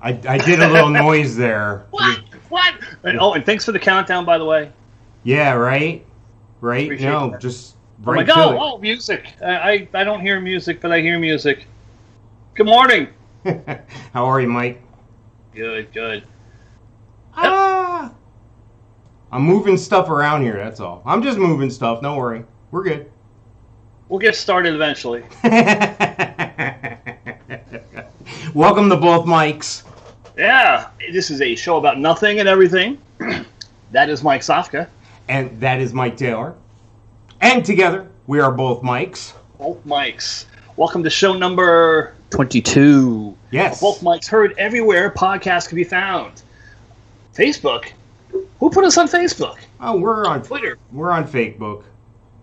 I did a little noise there. What? Oh, and thanks for the countdown, by the way. Yeah, right? Appreciate No, that. just Oh right my God! to Oh, music. I don't hear music, but I hear music. Good morning. it. How are you, Mike? Good. I'm moving stuff around here, that's all. I'm just moving stuff, don't worry. We're good. We'll get started eventually. Welcome to both mics. Yeah, this is a show about nothing and everything. That is Mike Sofka. And that is Mike Taylor. And together, we are both mics. Both mics. Welcome to show number 22. Yes. Both mics heard everywhere podcasts can be found. Facebook? Who put us on Facebook? Oh, we're on Twitter. We're on Facebook.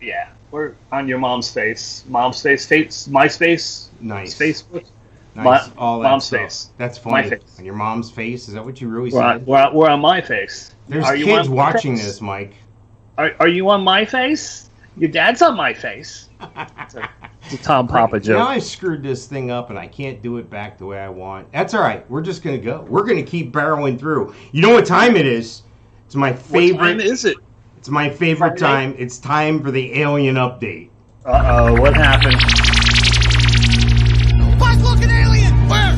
Yeah, we're on your mom's face. Mom's face, MySpace. Nice. Facebook. Nice. All that mom's stuff. face. That's funny. My face. On your mom's face? Is that what you really We're said? we're on my face. There's Are you kids on watching face? this, Mike. Are you on my face? Your dad's on my face. It's a Tom Papa joke. Now I screwed this thing up and I can't do it back the way I want. That's all right. We're just going to go. We're going to keep barreling through. You know what time it is? It's my favorite. What time is it? It's my favorite time. It's time for the alien update. Uh-oh, what happened? Bug-looking alien! Where?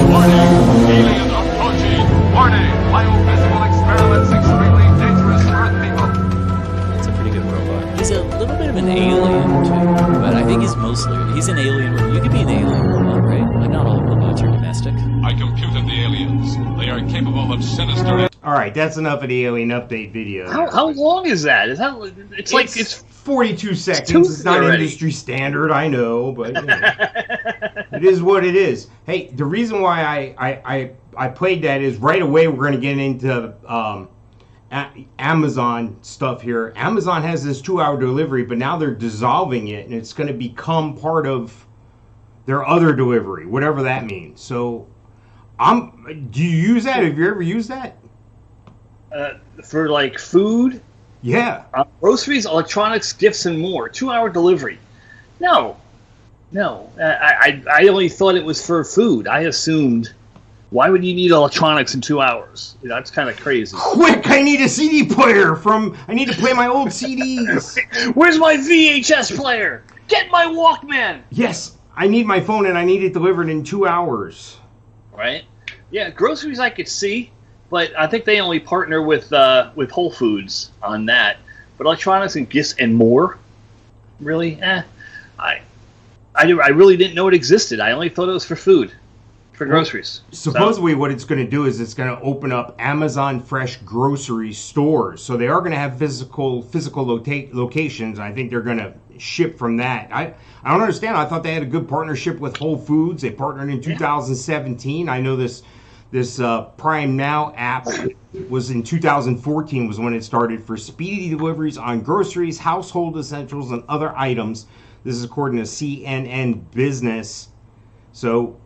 Warning! Alien approaching! Warning! Biophysical experiments extremely dangerous for Earth people. It's a pretty good robot. He's a little bit of an alien, too. But I think he's an alien. You can be an alien robot, right? Like, not all robots are domestic. I computed the aliens. They are capable of sinister... All right, that's enough of the alien update video. How long is that? It's like it's 42 seconds. Tuesday It's not already. industry standard, I know, but you know, it is what it is. Hey, the reason why I played that is right away we're going to get into Amazon stuff here. Amazon has this 2-hour delivery, but now they're dissolving it, and it's going to become part of their other delivery, whatever that means. So, do you use that? Have you ever used that? for like food, Yeah. groceries, electronics, gifts, and more. 2-hour delivery. No. I only thought it was for food. I assumed, why would you need electronics in 2 hours? That's kind of crazy. Quick, I need a CD player I need to play my old CDs. Where's my VHS player? Get my Walkman. Yes, I need my phone and I need it delivered in 2 hours. Right? Yeah, groceries I could see, but I think they only partner with Whole Foods on that. But electronics and gifts and more, really? I really didn't know it existed. I only thought it was for food, for groceries. Supposedly what it's going to do is it's going to open up Amazon Fresh grocery stores. So they are going to have physical locations. I think they're going to ship from that. I don't understand. I thought they had a good partnership with Whole Foods. They partnered in 2017. I know this Prime Now app was in 2014 was when it started for speedy deliveries on groceries, household essentials, and other items. This is according to CNN Business. So,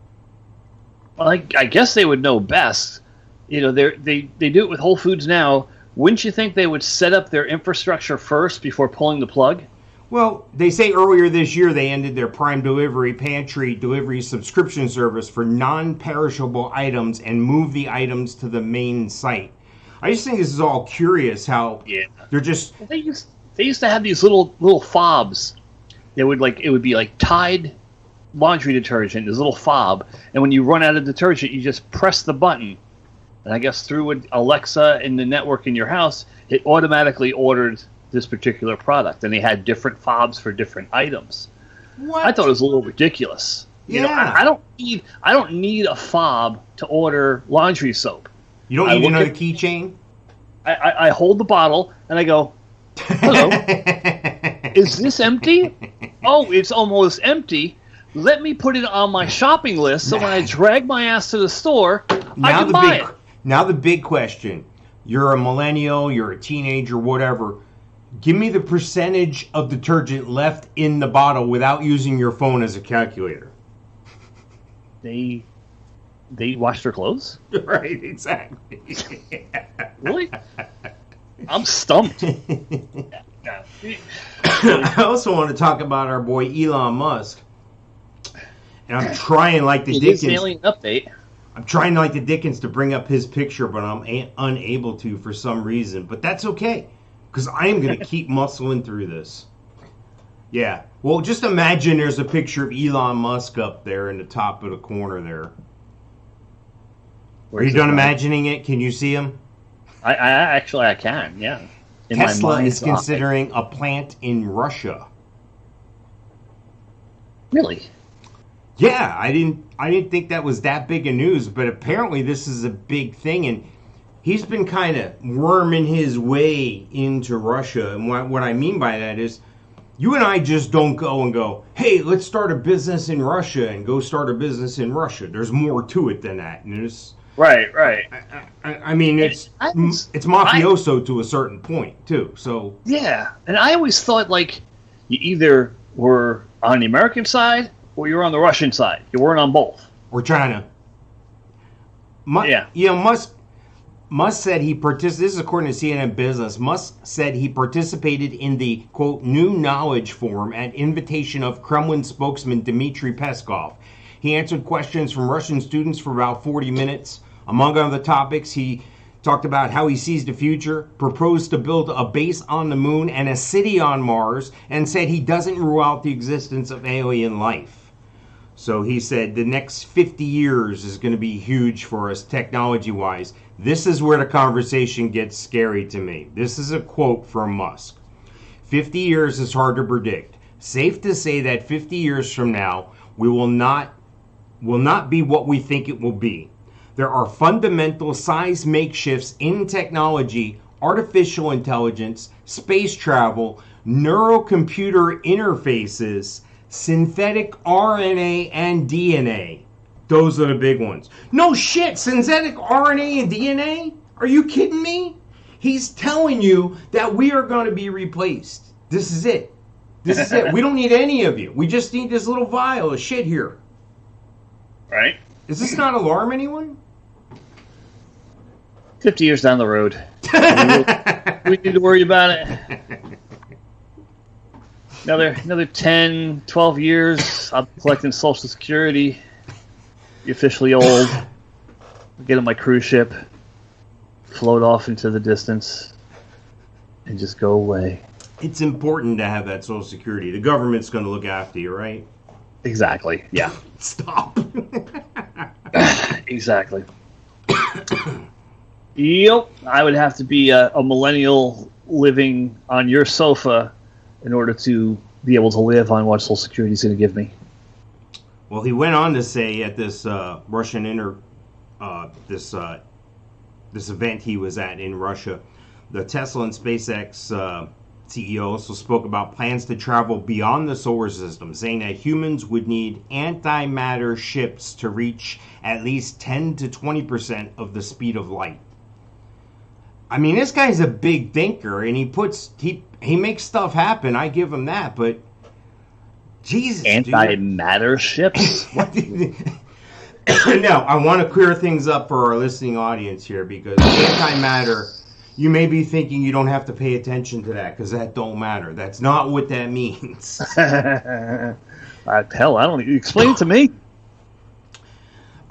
Well, I guess they would know best. You know, they do it with Whole Foods now. Wouldn't you think they would set up their infrastructure first before pulling the plug? well, they say earlier this year they ended their Prime Delivery Pantry delivery subscription service for non-perishable items and moved the items to the main site. I just think this is all curious how they're just... They used to have these little fobs. It would be like Tide laundry detergent, this little fob, and when you run out of detergent, you just press the button, and I guess through Alexa and the network in your house, it automatically ordered this particular product, and they had different fobs for different items. What? I thought it was a little ridiculous. You know, Yeah. I don't need a fob to order laundry soap. You don't I need look another at- keychain? I hold the bottle and I go, hello, is this empty? Oh, it's almost empty. Let me put it on my shopping list so when I drag my ass to the store, I can buy it. Now the big question. You're a millennial, you're a teenager, whatever. Give me the percentage of detergent left in the bottle without using your phone as a calculator. They wash their clothes? Right, exactly. Really? I'm stumped. I also want to talk about our boy Elon Musk. And I'm trying like the It is Dickens. alien update. I'm trying like the Dickens to bring up his picture, but I'm unable to for some reason. But that's okay, because I am going to keep muscling through this. Yeah. Well, just imagine there's a picture of Elon Musk up there in the top of the corner there. Are you done imagining it? Can you see him? I actually I can, yeah. In Tesla my is considering a plant in Russia. Really? Yeah, I didn't think that was that big a news, but apparently this is a big thing, and he's been kind of worming his way into Russia. And what I mean by that is, you and I just don't go, hey, let's start a business in Russia and go start a business in Russia. There's more to it than that. And it's, right. I mean, it's mafioso to a certain point too. So yeah, and I always thought like you either were on the American side or you were on the Russian side. You weren't on both. Or China. Yeah. You know, Musk said he participated, this is according to CNN Business, Musk said he participated in the, quote, New Knowledge Forum at invitation of Kremlin spokesman Dmitry Peskov. He answered questions from Russian students for about 40 minutes. Among other topics, he talked about how he sees the future, proposed to build a base on the moon and a city on Mars, and said he doesn't rule out the existence of alien life. So he said the next 50 years is going to be huge for us technology-wise. This is where the conversation gets scary to me. This is a quote from Musk. 50 years is hard to predict. Safe to say that 50 years from now, we will not be what we think it will be. There are fundamental seismic shifts in technology, artificial intelligence, space travel, neurocomputer interfaces, synthetic RNA and DNA. Those are the big ones. No shit, synthetic RNA and DNA? Are you kidding me? He's telling you that we are going to be replaced. This is it. This is it. We don't need any of you. We just need this little vial of shit here. Right. Does this not alarm anyone? 50 years down the road. We need to worry about it. Another 10, 12 years, I'm collecting Social Security. Be officially old. Get on my cruise ship, float off into the distance, and just go away. It's important to have that Social Security. The government's going to look after you, right? Exactly. Yeah. Stop. Exactly. Yep. I would have to be a millennial living on your sofa in order to be able to live on what Social Security is going to give me. Well, he went on to say at this Russian this event he was at in Russia, the Tesla and SpaceX CEO also spoke about plans to travel beyond the solar system, saying that humans would need antimatter ships to reach at least 10 to 20% of the speed of light. I mean, this guy's a big thinker, and he makes stuff happen. I give him that, but Jesus, antimatter ships? No, I want to clear things up for our listening audience here, because antimatter, you may be thinking you don't have to pay attention to that because that don't matter. That's not what that means. Hell, I don't. Explain it to me.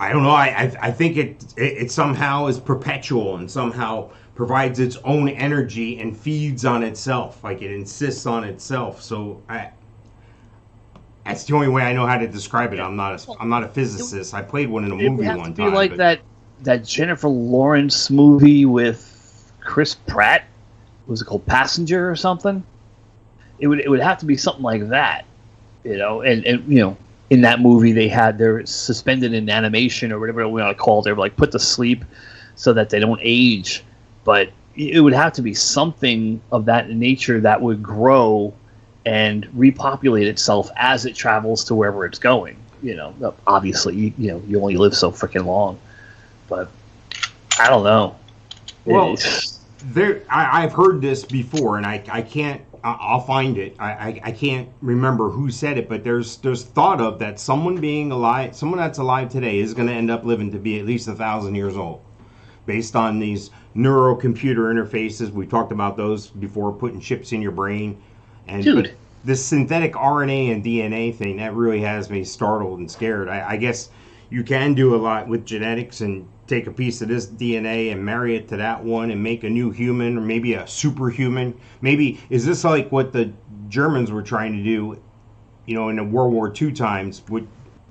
I don't know. I think it somehow is perpetual and somehow provides its own energy and feeds on itself. Like it insists on itself. So that's the only way I know how to describe it. I'm not a physicist. I played one in a movie one time. It would have to be like that Jennifer Lawrence movie with Chris Pratt. Was it called Passenger or something? It would have to be something like that, you know. And you know, in that movie they're suspended in animation or whatever we want to call it. They're like put to sleep so that they don't age. But it would have to be something of that nature that would grow and repopulate itself as it travels to wherever it's going. You know, obviously, you only live so freaking long. But I don't know. Well, I've heard this before, and I can't. I'll find it. I can't remember who said it, but there's thought of that someone that's alive today is going to end up living to be at least 1,000 years old, based on these neurocomputer interfaces. We talked about those before, putting chips in your brain. And dude, this synthetic RNA and DNA thing, that really has me startled and scared. I guess you can do a lot with genetics and take a piece of this DNA and marry it to that one and make a new human or maybe a superhuman. Maybe, is this like what the Germans were trying to do, in the World War II times?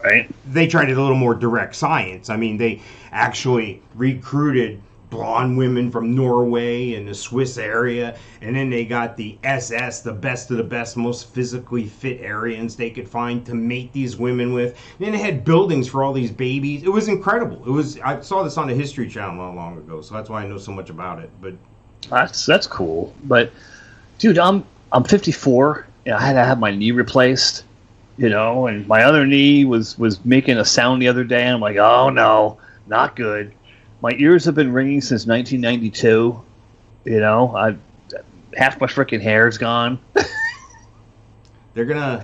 Right. They tried it a little more direct science. I mean, they actually recruited blonde women from Norway and the Swiss area, and then they got the SS, the best of the best, most physically fit Aryans they could find to mate these women with. And then they had buildings for all these babies. It was incredible. I saw this on the History Channel not long ago, so that's why I know so much about it. But that's cool. But dude, I'm 54. I had to have my knee replaced, and my other knee was making a sound the other day, and I'm like, oh no, not good. My ears have been ringing since 1992. Half my freaking hair is gone. they're gonna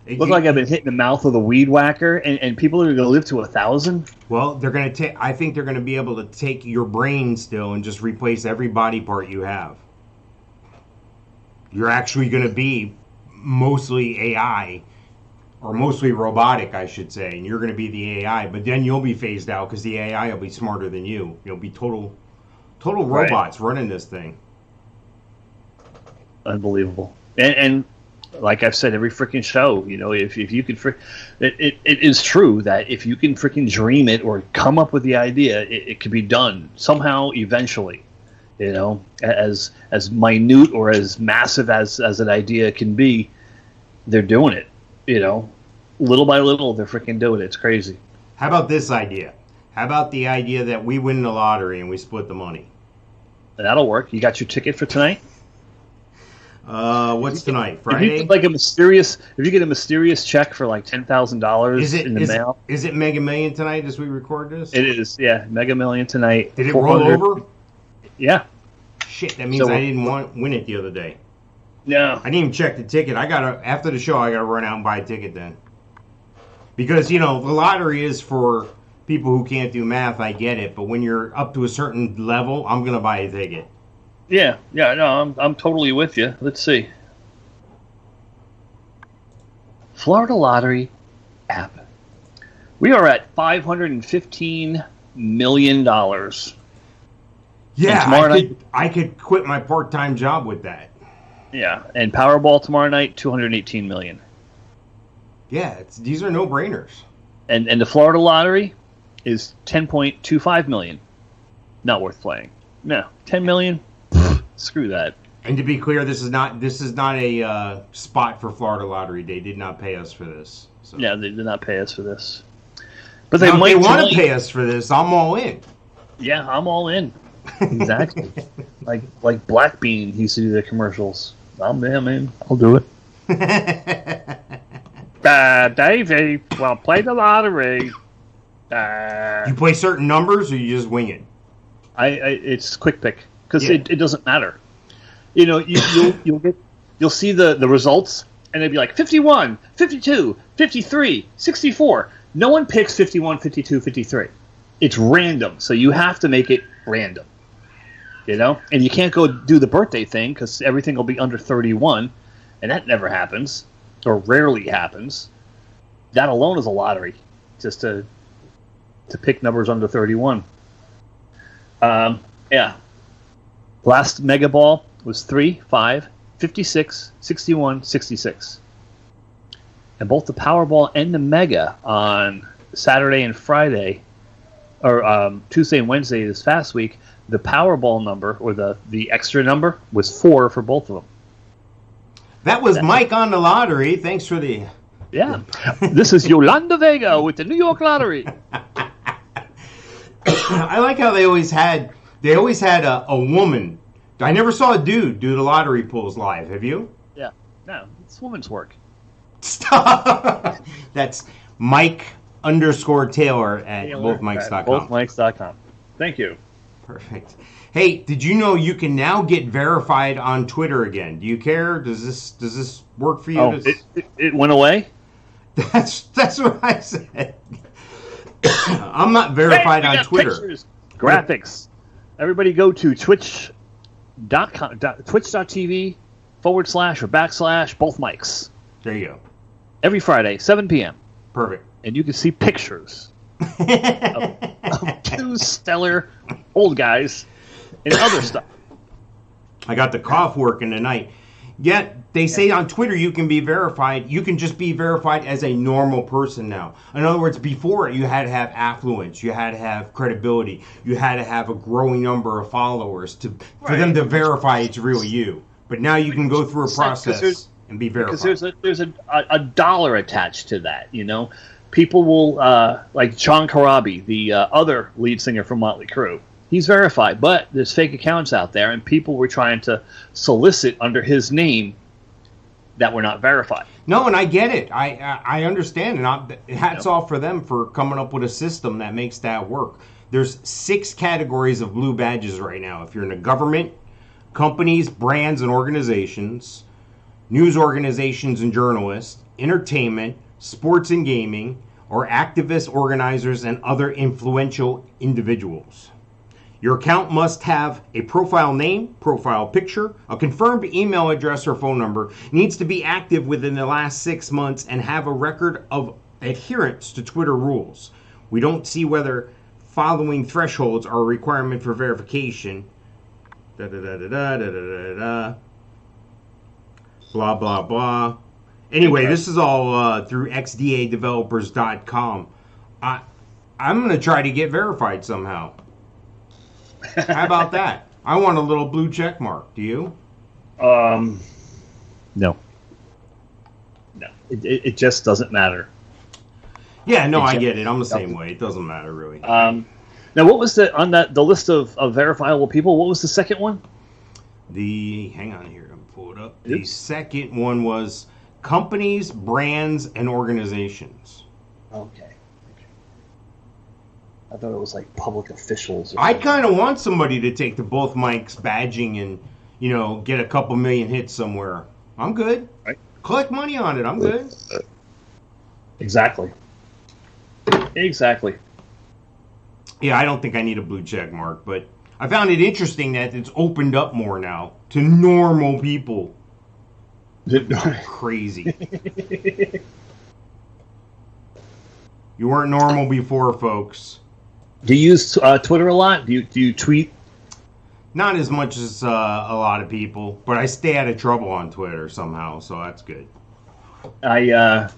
look like I've been hitting the mouth with a weed whacker, and people are gonna live to 1,000. Well, they're gonna take. I think they're gonna be able to take your brain still and just replace every body part you have. You're actually gonna be mostly AI. Or mostly robotic, I should say, and you're going to be the AI. But then you'll be phased out because the AI will be smarter than you. You'll be total robots running this thing. Unbelievable. And like I've said every freaking show, if you can, it is true that if you can freaking dream it or come up with the idea, it can be done somehow eventually. As minute or as massive as an idea can be, they're doing it. Little by little, they're freaking doing it. It's crazy. How about this idea? How about the idea that we win the lottery and we split the money? That'll work. You got your ticket for tonight? What's tonight? Friday? If you get a mysterious check for like $10,000 in the mail. Is it Mega Million tonight as we record this? It is, yeah. Mega Million tonight. Did it roll over? Yeah. Shit, that means I didn't win it the other day. No. I didn't even check the ticket. After the show, I gotta run out and buy a ticket then. Because, the lottery is for people who can't do math, I get it. But when you're up to a certain level, I'm gonna buy a ticket. Yeah, no, I'm totally with you. Let's see. Florida Lottery app. We are at $515 million. Yeah, I could quit my part-time job with that. Yeah, and Powerball tomorrow night, $218 million. Yeah, these are no-brainers. And the Florida Lottery is $10.25 million. Not worth playing. No, $10 million. Screw that. And to be clear, this is not a spot for Florida Lottery. They did not pay us for this. So. Yeah, they did not pay us for this. But they want to pay us for this. I'm all in. Yeah, I'm all in. Exactly. like Black Bean used to do the commercials. I'm in. I'll do it. Davey, well, play the lottery. You play certain numbers, or you just wing it? It's quick pick because it doesn't matter. You'll see the results, and it'd be like 51, 52, 53, 64. No one picks 51, 52, 53. It's random, so you have to make it random. And you can't go do the birthday thing because everything will be under 31, and that never happens, or rarely happens. That alone is a lottery, just to pick numbers under 31. Yeah. Last Mega Ball was 3, 5, 56, 61, 66. And both the Powerball and the Mega on Saturday and Friday, or Tuesday and Wednesday this past week, the Powerball number, or the extra number, was 4 for both of them. That was Mike on the lottery. Thanks for the... Yeah. This is Yolanda Vega with the New York Lottery. I like how they always had a woman. I never saw a dude do the lottery pulls live. Have you? Yeah. No, it's woman's work. Stop. That's Mike_Taylor at bothmikes.com. Bothmikes.com. Thank you. Perfect. Hey, did you know you can now get verified on Twitter again? Do you care? Does this work for you? Oh, it went away? That's what I said. I'm not verified on Twitter. Pictures, graphics. Everybody go to twitch.tv / or / both mics. There you go. Every Friday, 7 p.m. Perfect. And you can see pictures. of two stellar old guys and other stuff. I got the cough working tonight. Yet they say on Twitter you can be verified. You can just be verified as a normal person now. In other words, before you had to have affluence, you had to have credibility, you had to have a growing number of followers for them to verify it's really you. But now you can go through a process and be verified. Because there's a dollar attached to that, you know. People will like John Corabi, the other lead singer from Motley Crue. He's verified, but there's fake accounts out there, and people were trying to solicit under his name that were not verified. No, and I get it. I understand, and hats off for them for coming up with a system that makes that work. There's 6 categories of blue badges right now. If you're in the government, companies, brands, and organizations, news organizations and journalists, entertainment, sports and gaming, or activists, organizers, and other influential individuals. Your account must have a profile name, profile picture, a confirmed email address or phone number, needs to be active within the last 6 months, and have a record of adherence to Twitter rules. We don't see whether following thresholds are a requirement for verification. Blah, blah, blah. Anyway, this is all through xdadevelopers.com. I'm going to try to get verified somehow. How about that? I want a little blue check mark. Do you? No. It just doesn't matter. Yeah, no, I get it. I'm the same way. It doesn't matter really. Now, what was on the list of verifiable people? What was the second one? Hang on here. I'm pull it up. The second one was companies, brands, and organizations. Okay. I thought it was like public officials. I kind of want somebody to take the both mics badging and, get a couple million hits somewhere. I'm good. Right. Collect money on it. I'm good. Exactly. Yeah, I don't think I need a blue check mark, but I found it interesting that it's opened up more now to normal people. Crazy. You weren't normal before, folks. Do you use Twitter a lot? Do you tweet? Not as much as a lot of people, but I stay out of trouble on Twitter somehow, so that's good. I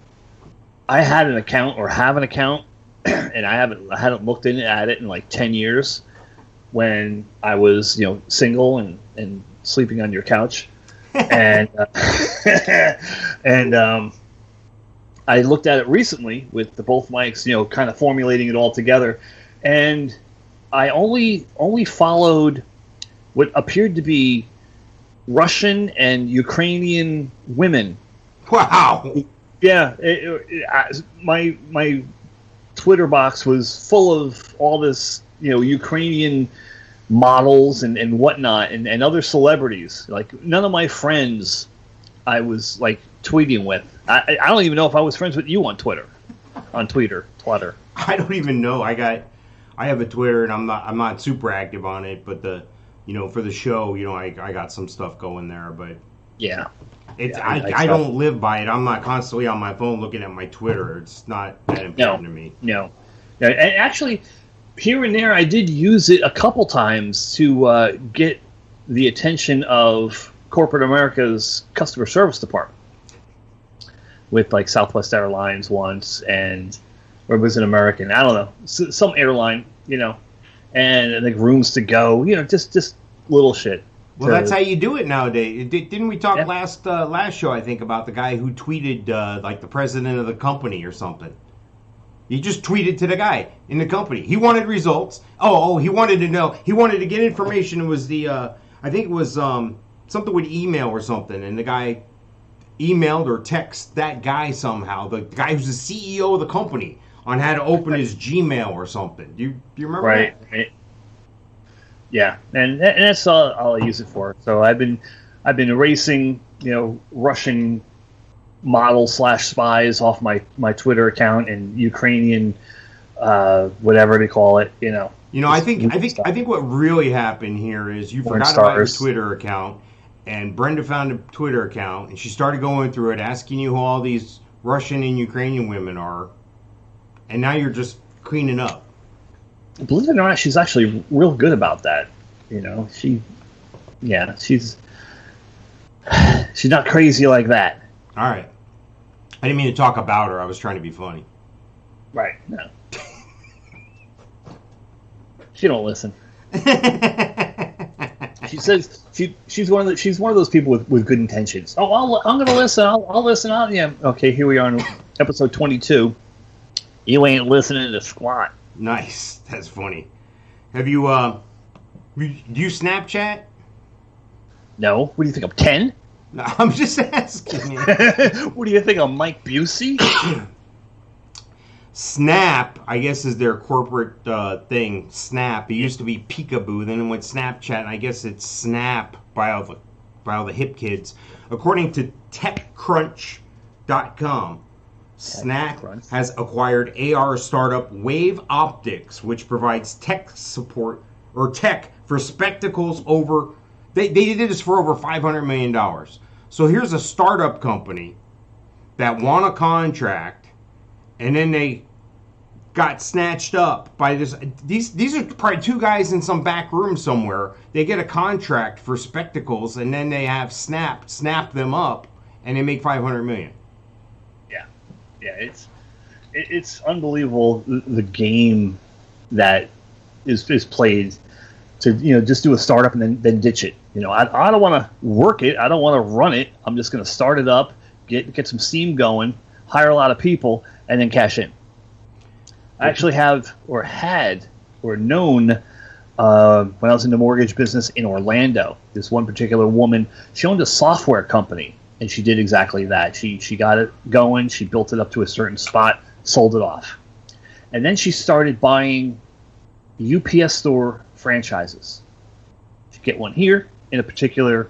had an account or have an account, and I hadn't looked at it in like 10 years when I was single and sleeping on your couch, and I looked at it recently with the both mics, kind of formulating it all together. And I only followed what appeared to be Russian and Ukrainian women. Wow. Yeah, my Twitter box was full of all this, Ukrainian models and whatnot, and other celebrities. Like, none of my friends I was like tweeting with. I don't even know if I was friends with you on Twitter. Twitter. I don't even know. I have a Twitter, and I'm not super active on it, but for the show, I got some stuff going there, but yeah, I don't live by it. I'm not constantly on my phone looking at my Twitter. It's not that important to me. No, and actually, here and there, I did use it a couple times to get the attention of corporate America's customer service department, with like Southwest Airlines once, and or was it American? I don't know, some airline, and like Rooms to Go, just little shit. Well, that's how you do it nowadays. Didn't we talk last show, I think, about the guy who tweeted like the president of the company or something? He just tweeted to the guy in the company. He wanted results. He wanted to know. He wanted to get information. It was I think it was something with email or something, and the guy emailed or texted that guy somehow, the guy who's the CEO of the company, on how to open his Gmail or something. Do you remember that? Right. Yeah, and that's all I use it for. So I've been erasing Russian model / spies off my Twitter account, and Ukrainian whatever they call it. I think what really happened here is you forgot about your Twitter account, and Brenda found a Twitter account, and she started going through it, asking you who all these Russian and Ukrainian women are, and now you're just cleaning up. Believe it or not, she's actually real good about that. You know, she's not crazy like that. All right. I didn't mean to talk about her. I was trying to be funny. Right. No. She don't listen. She says she's one of those people with good intentions. Oh, I'm gonna listen. I'll listen. Yeah. Okay. Here we are on episode 22. You ain't listening to squat. Nice. That's funny. Have you do you Snapchat? No. What do you think? I'm 10? No, I'm just asking you. What do you think? I'm Mike Busey? Snap, I guess, is their corporate thing. Snap. It used to be Peekaboo, then it went Snapchat, and I guess it's Snap by all the hip kids. According to TechCrunch.com, Snap has acquired AR startup Wave Optics, which provides tech support or tech for spectacles over. They did this for over $500 million. So here's a startup company that won a contract, and then they got snatched up by this. These are probably two guys in some back room somewhere. They get a contract for spectacles, and then they have snap them up, and they make $500 million. Yeah, it's unbelievable the game that is played to just do a startup and then ditch it. I don't want to work it. I don't want to run it. I'm just going to start it up, get some steam going, hire a lot of people, and then cash in. I actually had known when I was in the mortgage business in Orlando, this one particular woman, she owned a software company, and she did exactly that. She got it going, she built it up to a certain spot, sold it off. And then she started buying UPS store franchises. She'd get one here in a particular,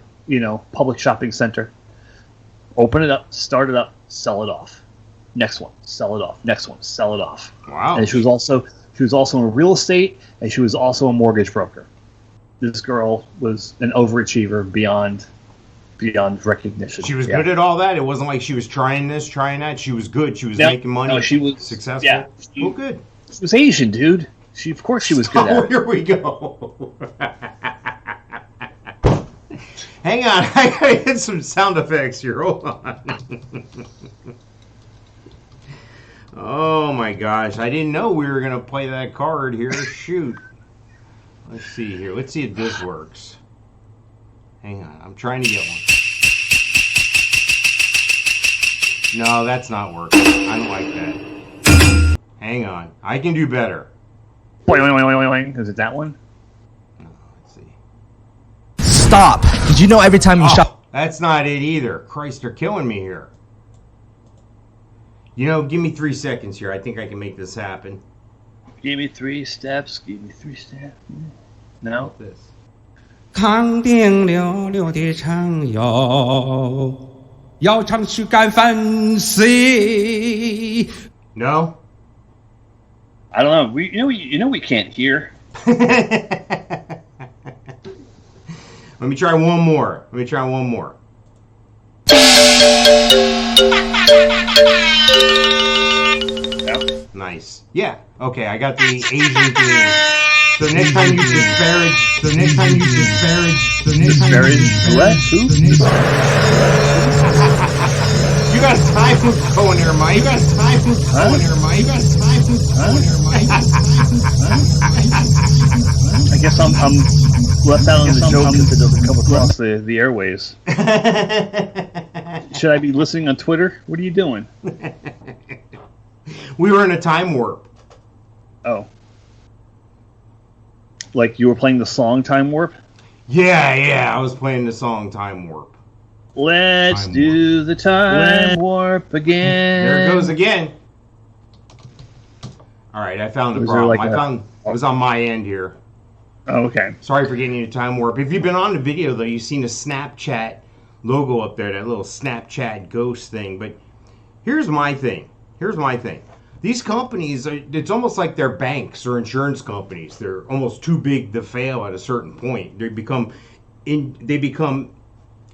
public shopping center, open it up, start it up, sell it off. Next one, sell it off. Next one, sell it off. Wow. And she was also in real estate, and she was also a mortgage broker. This girl was an overachiever beyond recognition. She was good at all that. It wasn't like she was trying this, trying that. She was good. She was making money. No, she was successful. Yeah, good. She was Asian, dude. Of course, she was good at it. Here we go. Hang on, I gotta hit some sound effects here. Hold on. Oh my gosh, I didn't know we were gonna play that card here. Shoot. Let's see here. Let's see if this works. Hang on, I'm trying to get one. No, that's not working. I don't like that. Hang on, I can do better. Is it that one? No, let's see. Stop! Did you know every time you shop? That's not it either. Christ, they're killing me here. Give me 3 seconds here. I think I can make this happen. Give me 3 steps. No. This. 康定溜溜的长腰，要常去干饭谁？ No? I don't know. We can't hear. Let me try one more. Yep. Nice. Yeah. Okay, I got the Asian theme. So next time you disparage. What? Who? You got time going there, Mike. I guess I'm left out on the joke if it doesn't come across the airways. Should I be listening on Twitter? What are you doing? We were in a time warp. Oh. Like you were playing the song Time Warp? Yeah, I was playing the song Time Warp. Let's do the time warp again. There it goes again. All right, I found the problem. It was on my end here. Oh, okay. Sorry for getting you to time warp. If you've been on the video, though, you've seen a Snapchat logo up there, that little Snapchat ghost thing. But here's my thing. These companies, it's almost like they're banks or insurance companies. They're almost too big to fail at a certain point. They become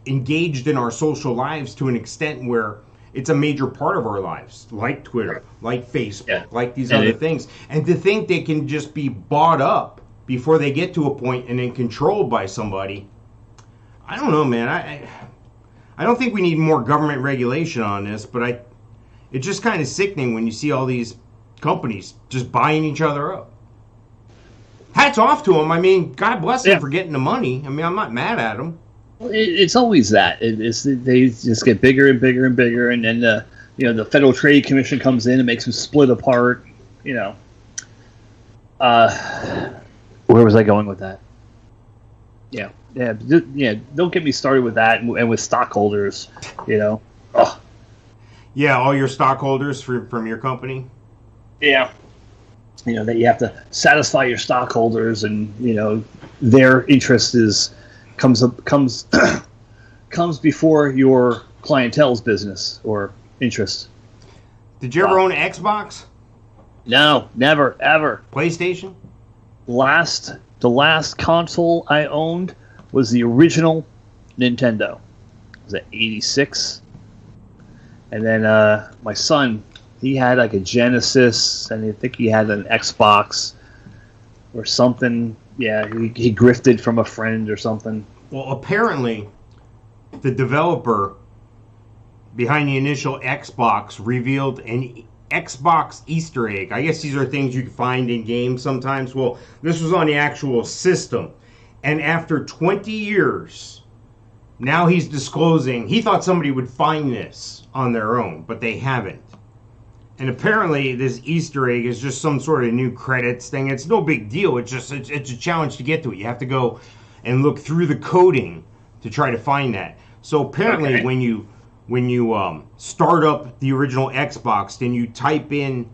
engaged in our social lives to an extent where it's a major part of our lives, like Twitter, like Facebook, Yeah. like these And other things. And to think they can just be bought up before they get to a point and then controlled by somebody, I don't know, man. I don't think we need more government regulation on this, but it's just kind of sickening when you see all these companies just buying each other up. Hats off to them. I mean, God bless them for getting the money. I mean, I'm not mad at them. It's always that. They just get bigger and bigger and bigger, and then the Federal Trade Commission comes in and makes them split apart. Where was I going with that? Yeah. Don't get me started with that and with stockholders. Oh. Yeah, all your stockholders from your company. Yeah. That you have to satisfy your stockholders, and their interest comes before your clientele's business or interest. Did you ever own an Xbox? No, never, ever. PlayStation? The last console I owned was the original Nintendo. It was at 86. And then my son, he had like a Genesis, and I think he had an Xbox or something. Yeah, he grifted from a friend or something. Well, apparently, the developer behind the initial Xbox revealed an Xbox Easter egg. I guess these are things you can find in games sometimes. Well, this was on the actual system. And after 20 years, now he's disclosing, he thought somebody would find this on their own, but they haven't. And apparently this Easter egg is just some sort of new credits thing. It's no big deal. It's a challenge to get to it. You have to go and look through the coding to try to find that. So apparently when you start up the original Xbox, then you type in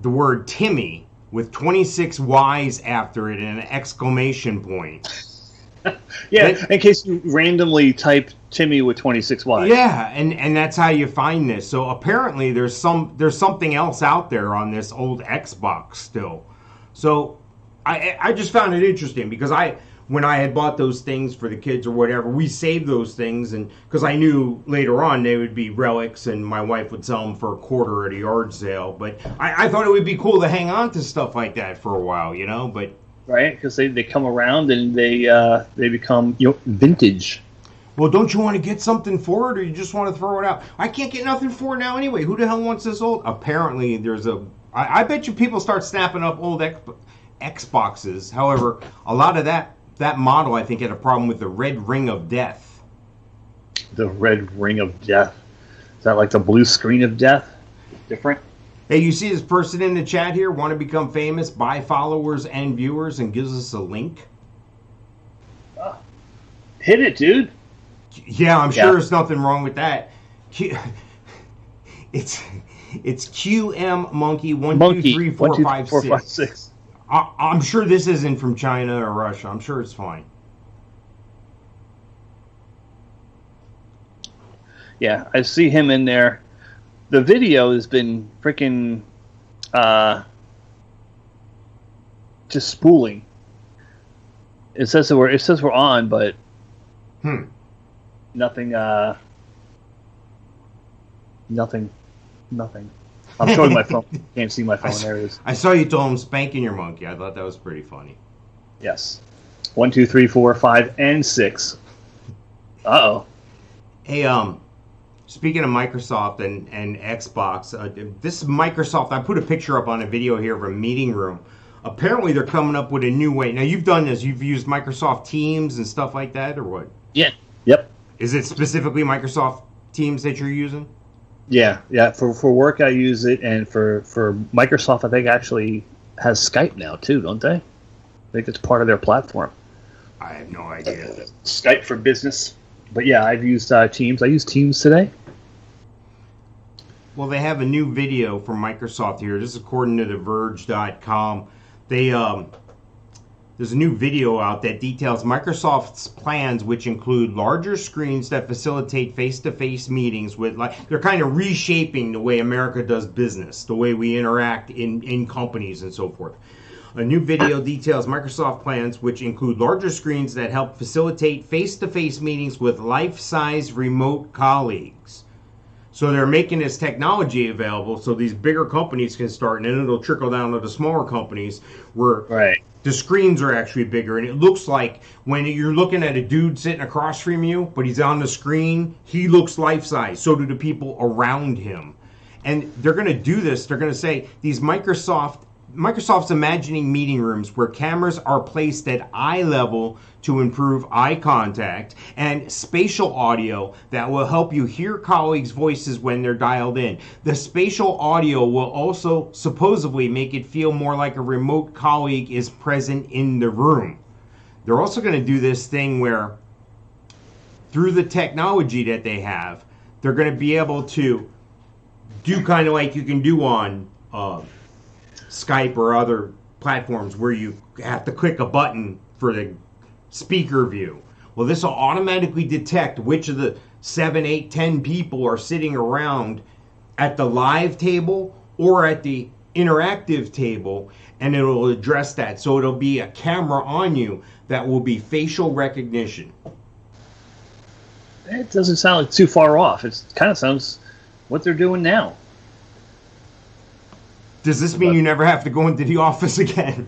the word Timmy with 26 Y's after it and an exclamation point. In case you randomly type Timmy with 26 Y's. Yeah, and that's how you find this. So apparently there's something else out there on this old Xbox still. So I just found it interesting because when I had bought those things for the kids or whatever, we saved those things, and because I knew later on they would be relics and my wife would sell them for $0.25 at a yard sale. But I thought it would be cool to hang on to stuff like that for a while, but... Right, because they come around and they become vintage. Well, don't you want to get something for it, or you just want to throw it out? I can't get nothing for it now anyway. Who the hell wants this old? Apparently, I bet you people start snapping up old Xboxes. However, a lot of that model, I think, had a problem with the red ring of death. The red ring of death? Is that like the blue screen of death? Different? Hey, you see this person in the chat here? Want to become famous, buy followers and viewers, and gives us a link? Hit it, dude. Yeah, I'm sure there's nothing wrong with that. It's QM Monkey 1234556. I'm sure this isn't from China or Russia. I'm sure it's fine. Yeah, I see him in there. The video has been freaking just spooling. It says we're on, but nothing. Nothing. I'm showing my phone. Can't see my phone. There it is. I saw you told him spanking your monkey. I thought that was pretty funny. Yes. 1, 2, 3, 4, 5, and 6. Uh-oh. Hey, speaking of Microsoft and Xbox, this is Microsoft. I put a picture up on a video here of a meeting room. Apparently, they're coming up with a new way. Now, you've done this. You've used Microsoft Teams and stuff like that, or what? Yeah. Yep. Is it specifically Microsoft Teams that you're using? Yeah. For work, I use it, and for Microsoft, I think actually has Skype now too, don't they? I think it's part of their platform. I have no idea. Skype for business. But yeah, I've used Teams. I used Teams today. Well, they have a new video from Microsoft here. This is according to TheVerge.com. There's a new video out that details Microsoft's plans, which include larger screens that facilitate face-to-face meetings they're kind of reshaping the way America does business, the way we interact in companies and so forth. A new video details Microsoft plans, which include larger screens that help facilitate face-to-face meetings with life-size remote colleagues. So they're making this technology available so these bigger companies can start, and then it'll trickle down to the smaller companies where Right. the screens are actually bigger. And it looks like when you're looking at a dude sitting across from you, but he's on the screen, he looks life-size. So do the people around him. And they're going to do this. They're going to say these Microsoft's imagining meeting rooms where cameras are placed at eye level to improve eye contact, and spatial audio that will help you hear colleagues' voices when they're dialed in. The spatial audio will also supposedly make it feel more like a remote colleague is present in the room. They're also going to do this thing where through the technology that they have, they're going to be able to do kind of like you can do on Skype or other platforms where you have to click a button for the speaker view. Well, this will automatically detect which of the 7, 8, 10 people are sitting around at the live table or at the interactive table, and it'll address that. So it'll be a camera on you that will be facial recognition. It doesn't sound like too far off. It kind of sounds what they're doing now. Does this mean you never have to go into the office again?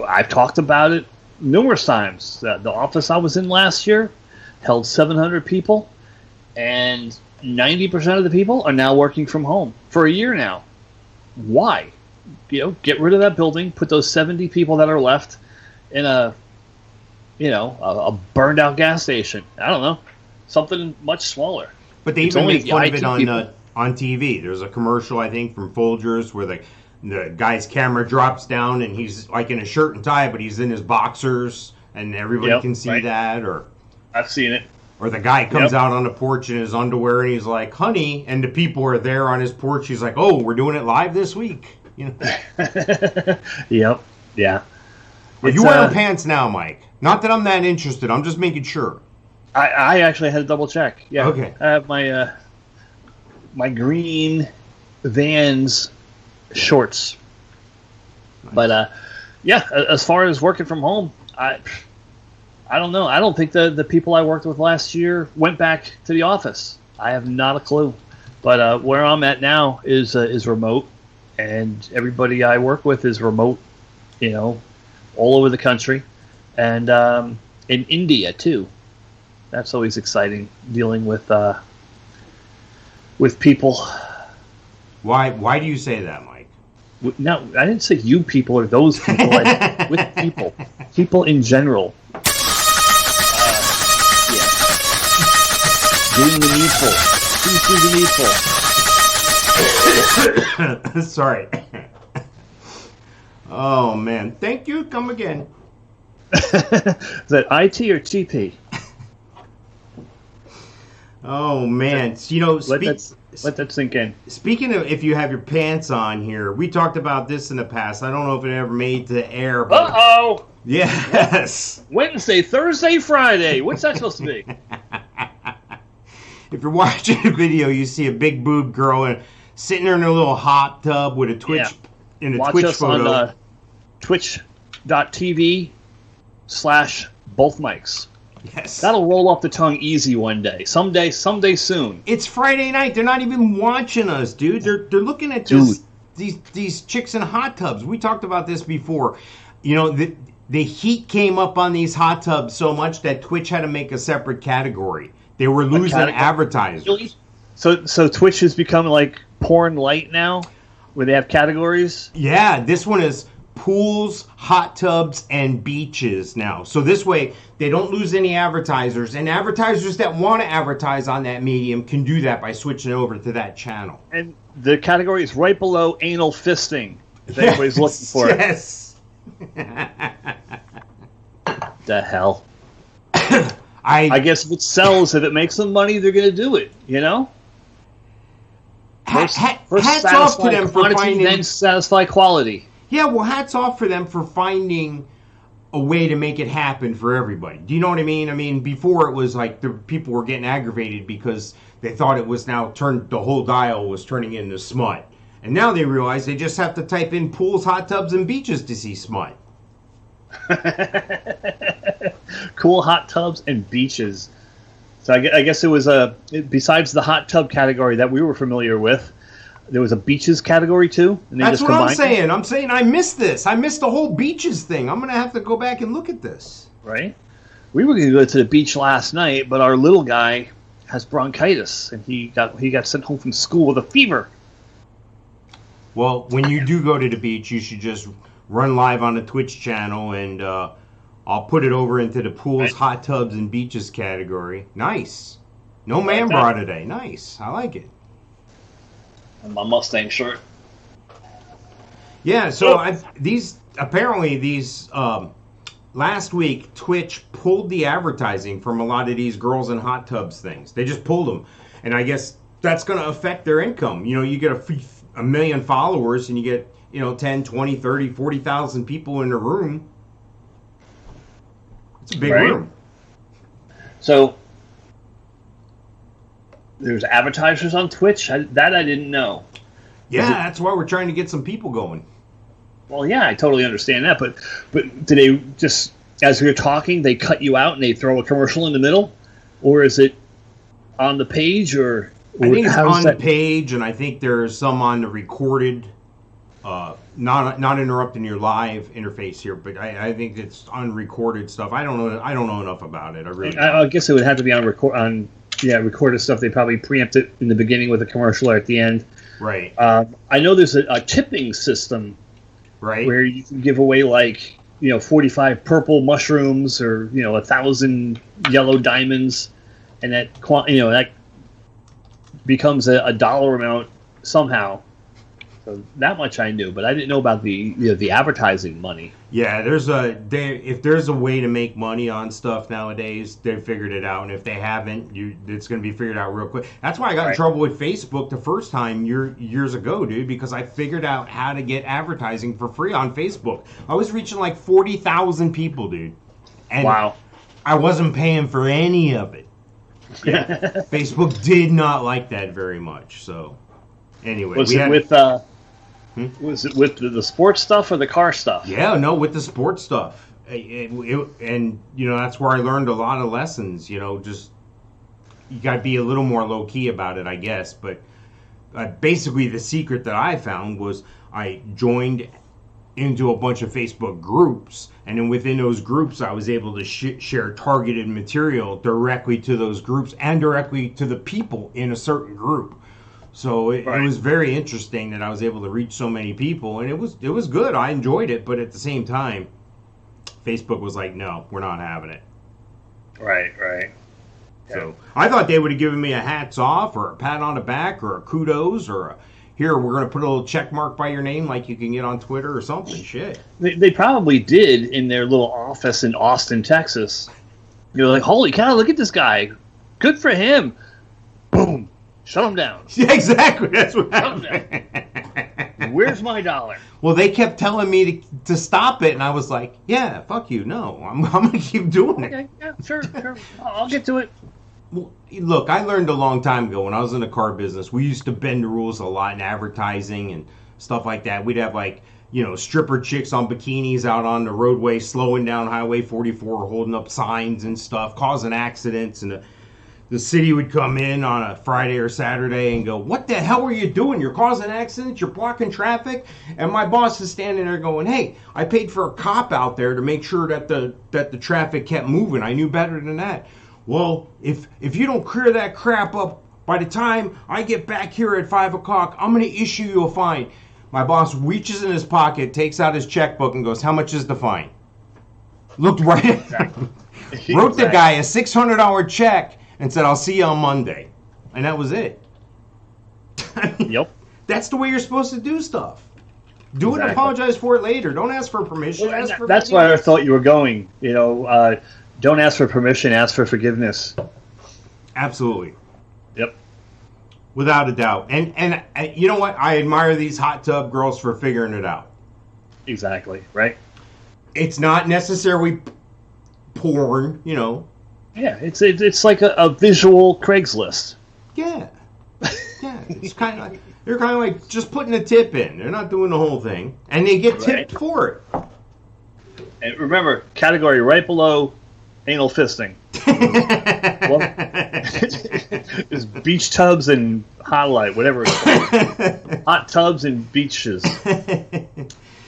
I've talked about it numerous times. The office I was in last year held 700 people, and 90% of the people are now working from home for a year now. Why? Get rid of that building, put those 70 people that are left in a burned out gas station. I don't know, something much smaller. But they even make fun of it on TV. There's a commercial, I think, from Folgers where the guy's camera drops down and he's like in a shirt and tie, but he's in his boxers, and everybody can see that. Or I've seen it. Or the guy comes out on the porch in his underwear and he's like, "Honey," and the people are there on his porch. He's like, "Oh, we're doing it live this week." Yep. Yeah. Are you wearing pants now, Mike? Not that I'm that interested. I'm just making sure. I actually had to double check. Yeah. Okay. I have my green Vans shorts. Nice. But as far as working from home, I don't know. I don't think the people I worked with last year went back to the office. I have not a clue. But where I'm at now is remote, and everybody I work with is remote. All over the country, and in India too. That's always exciting, dealing with people. Why do you say that, Mike? No, I didn't say you people or those people. With people in general. Doing the needful. Please do the needful. Sorry. Oh man, thank you. Come again. Is that IT or TP? Oh man, let that sink in. Speaking of, if you have your pants on here, we talked about this in the past. I don't know if it ever made to air. But Uh-oh! Yes. Wednesday, Thursday, Friday. What's that supposed to be? If you're watching a video, you see a big boob girl sitting there in a little hot tub with a Twitch. Yeah. In a Watch Twitch us photo. On twitch.tv/both mics. Yes. That'll roll off the tongue easy one day. Someday soon. It's Friday night. They're not even watching us, dude. They're looking at these chicks in hot tubs. We talked about this before. The heat came up on these hot tubs so much that Twitch had to make a separate category. They were losing advertisers. So Twitch has become like Porn Light now? Where they have categories? Yeah, this one is pools, hot tubs, and beaches now. So this way, they don't lose any advertisers. And advertisers that want to advertise on that medium can do that by switching over to that channel. And the category is right below anal fisting, if anybody's looking for it. Yes. The hell? I guess if it sells, if it makes them money, they're going to do it, First hats off to them for finding, then satisfy quality. Yeah, well, hats off for them for finding a way to make it happen for everybody. Do you know what I mean? I mean, before it was like the people were getting aggravated because they thought it was now the whole dial was turning into smut. And now they realize they just have to type in pools, hot tubs, and beaches to see smut. Cool hot tubs and beaches. So I guess it was besides the hot tub category that we were familiar with, there was a beaches category too. And they That's just what I'm combined them, saying. I'm saying I missed this. I missed the whole beaches thing. I'm going to have to go back and look at this. right? We were going to go to the beach last night, but our little guy has bronchitis, and he got sent home from school with a fever. Well, when you do go to the beach, you should just run live on the Twitch channel, and I'll put it over into the pools, hot tubs, and beaches category. Nice. No man bra today. Nice. I like it. And my Mustang shirt. Yeah, so apparently last week Twitch pulled the advertising from a lot of these girls in hot tubs things. They just pulled them, and I guess that's going to affect their income. You know, you get a million followers, and you get 10, 20, 30, 40,000 people in the room. It's a big room. So there's advertisers on Twitch. That I didn't know. Yeah, that's why we're trying to get some people going. Well, yeah, I totally understand that, but do they just, as we were talking, they cut you out and they throw a commercial in the middle, or is it on the page, or I think it's on the page, and I think there's some on the recorded, not interrupting your live interface here, but I think it's unrecorded stuff. I don't know enough about it. I guess it would have to be on recorded stuff. They probably preempt it in the beginning with a commercial or at the end. Right. I know there's a tipping system. Right. Where you can give away 45 purple mushrooms or 1,000 yellow diamonds, and that becomes a dollar amount somehow. So that much I knew, but I didn't know about the advertising money. Yeah, if there's a way to make money on stuff nowadays, they figured it out, and if they haven't, it's going to be figured out real quick. That's why I got in trouble with Facebook the first time years ago, dude, because I figured out how to get advertising for free on Facebook. I was reaching 40,000 people, dude. And wow. I wasn't paying for any of it. Yeah. Facebook did not like that very much. So anyway, was it with the sports stuff or the car stuff? Yeah, no, with the sports stuff. And that's where I learned a lot of lessons. Just you got to be a little more low key about it, I guess. But basically, the secret that I found was I joined into a bunch of Facebook groups, and then within those groups, I was able to share targeted material directly to those groups and directly to the people in a certain group. So it was very interesting that I was able to reach so many people, and it was good. I enjoyed it, but at the same time, Facebook was like, "No, we're not having it." Right. So I thought they would have given me a hats off or a pat on the back or a kudos or here, we're going to put a little check mark by your name like you can get on Twitter or something. Shit. They probably did in their little office in Austin, Texas. You're like, holy cow, look at this guy. Good for him. Boom. Shut him down. Yeah, exactly. That's what happened. Where's my dollar? Well, they kept telling me to stop it, and I was like, yeah, fuck you. No, I'm going to keep doing it. Okay, yeah, sure. I'll get to it. Well, look, I learned a long time ago when I was in the car business, we used to bend the rules a lot in advertising and stuff like that. We'd have stripper chicks on bikinis out on the roadway, slowing down Highway 44, holding up signs and stuff, causing accidents. And the city would come in on a Friday or Saturday and go, what the hell are you doing? You're causing accidents. You're blocking traffic. And my boss is standing there going, hey, I paid for a cop out there to make sure that the traffic kept moving. I knew better than that. Well, if you don't clear that crap up by the time I get back here at 5 o'clock, I'm going to issue you a fine. My boss reaches in his pocket, takes out his checkbook, and goes, how much is the fine? Looked right at him. Wrote the guy a $600 check and said, I'll see you on Monday. And that was it. Yep. That's the way you're supposed to do stuff. Do it and apologize for it later. Don't ask for permission. Well, that's where I thought you were going. Don't ask for permission, ask for forgiveness. Absolutely. Yep. Without a doubt. And you know what? I admire these hot tub girls for figuring it out. Exactly, right? It's not necessarily porn, Yeah, it's like a visual Craigslist. Yeah. Yeah, it's kind of like, they're kind of like just putting a tip in. They're not doing the whole thing. And they get tipped for it. And remember, category right below anal fisting. Well, it's beach tubs and hot light, whatever it's called. Hot tubs and beaches.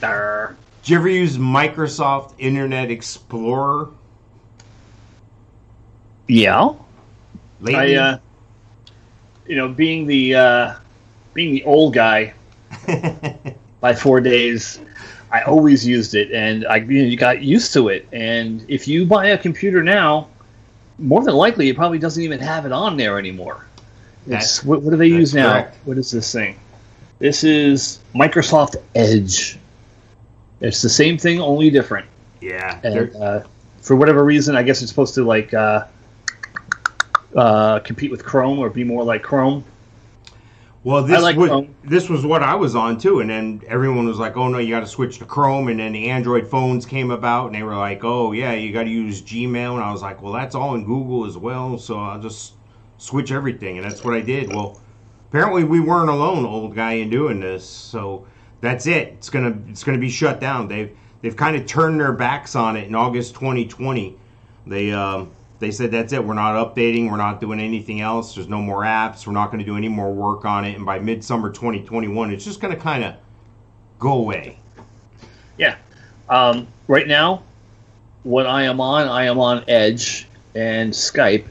Arr. Did you ever use Microsoft Internet Explorer? Yeah. Lately? Being the old guy by 4 days, I always used it, and you got used to it. And if you buy a computer now, more than likely it probably doesn't even have it on there anymore. What do they use now? Correct. What is this thing? This is Microsoft Edge. It's the same thing, only different. Yeah. And for whatever reason, I guess it's supposed to compete with Chrome or be more like Chrome. Well, Chrome. this was what I was on too, and then everyone was like, "Oh no, you got to switch to Chrome." And then the Android phones came about, and they were like, "Oh yeah, you got to use Gmail." And I was like, "Well, that's all in Google as well, so I'll just switch everything." And that's what I did. Well, apparently we weren't alone, old guy, in doing this. So that's it. It's gonna be shut down. They've kind of turned their backs on it in August 2020. They said that's it. We're not updating. We're not doing anything else. There's no more apps. We're not going to do any more work on it. And by midsummer 2021, it's just going to kind of go away. Yeah. Right now, what I am on Edge and Skype.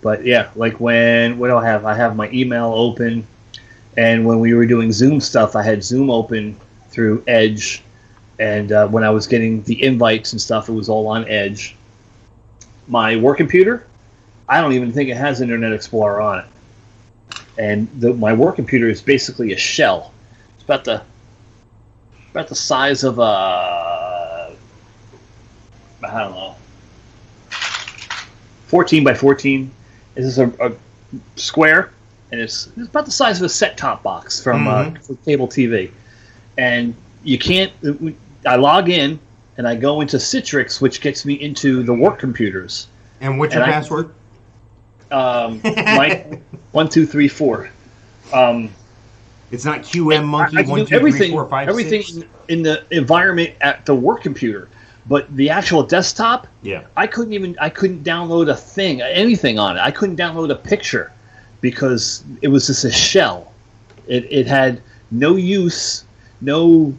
But yeah, like what do I have? I have my email open. And when we were doing Zoom stuff, I had Zoom open through Edge. And when I was getting the invites and stuff, it was all on Edge. My work computer, I don't even think it has Internet Explorer on it. And my work computer is basically a shell. It's about the size of I don't know, 14 by 14. This is a square, and it's about the size of a set-top box from cable TV. And you can't. I log in. And I go into Citrix, which gets me into the work computers. And what's your password? Mike 1234. It's not QM Monkey I can 1 do 2 everything, 3 4 5 everything 6. in the environment at the work computer, but the actual desktop. Yeah. I couldn't download anything on it. I couldn't download a picture because it was just a shell. It had no use, no.